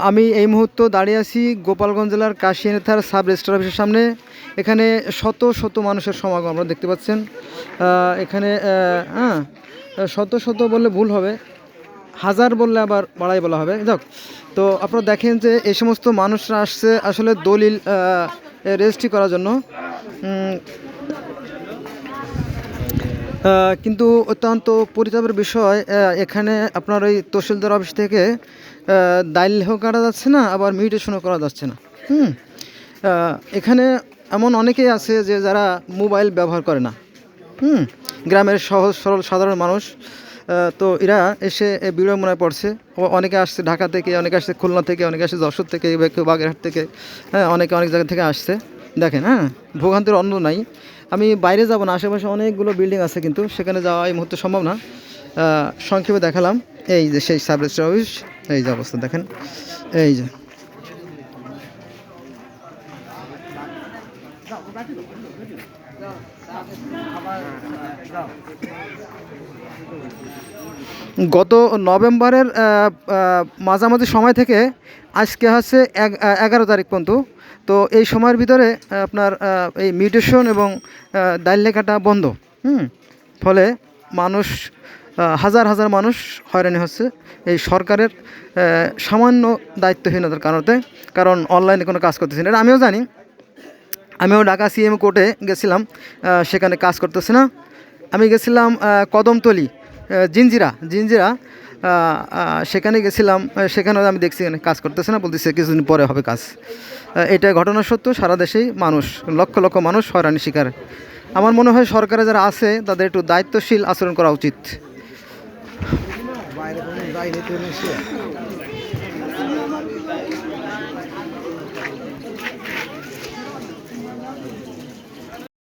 আমি এই মুহূর্তে দাঁড়িয়ে আছি গোপালগঞ্জ জেলার কাশিয়ানী থানার সাব রেজিস্ট্রার অফিসের সামনে। এখানে শত শত মানুষের সমাগম আপনারা দেখতে পাচ্ছেন। এখানে শত শত বললে ভুল হবে, হাজার বললে আবার বাড়াই বলা হবে। যাক, তো আপনারা দেখেন যে এই সমস্ত মানুষরা আসছে আসলে দলিল রেজিস্ট্রি করার জন্য। কিন্তু অত্যন্ত পরিতাপের বিষয়, এখানে আপনার ওই তহসিলদার অফিস থেকে দাইলও কাটা যাচ্ছে না, আবার মিউটেশনও করা যাচ্ছে না। এখানে এমন অনেকেই আছে যে যারা মোবাইল ব্যবহার করে না, গ্রামের সহজ সরল সাধারণ মানুষ। তো এরা এসে বিড়ম্বনায় পড়ছে। অনেকে আসছে ঢাকা থেকে, অনেকে আসছে খুলনা থেকে, অনেকে আসছে যশোর থেকে, কেউ বাগেরহাট থেকে, অনেকে অনেক জায়গা থেকে আসছে। দেখেন, ভোগান্তির অন্য নাই। আমি বাইরে যাব না, আশেপাশে অনেকগুলো বিল্ডিং আছে, কিন্তু সেখানে যাওয়া এই মুহূর্তে সম্ভব না। সংক্ষেপে দেখালাম এই যে সেই সাব রেজিস্ট্রার অফিস। এই যে অবস্থা দেখেন, এই যে গত নভেম্বরের মাঝামাঝি সময় থেকে আজকে হচ্ছে 11 তারিখ পর্যন্ত। তো এই সময়ের ভিতরে আপনার এই মিউটেশন এবং দাইল লেখাটা বন্ধ। ফলে মানুষ, হাজার হাজার মানুষ হয়রানি হচ্ছে এই সরকারের সামান্য দায়িত্বহীনতার কারণে। কারণ অনলাইনে কোনো কাজ করতেছে না, এটা আমিও জানি। আমিও ঢাকা সিএম কোর্টে গেছিলাম, সেখানে কাজ করতেছে না। আমি গেছিলাম কদমতলি, জিঞ্জিরা, সেখানে গেছিলাম। সেখানেও আমি দেখছি কাজ করতেছে না, বলতেছে কিছুদিন পরে হবে কাজ। এটা ঘটনা সত্য, সারা দেশেই মানুষ, লক্ষ লক্ষ মানুষ হয়রানির শিকার। আমার মনে হয় সরকারে যারা আছে তাদের একটু দায়িত্বশীল আচরণ করা উচিত।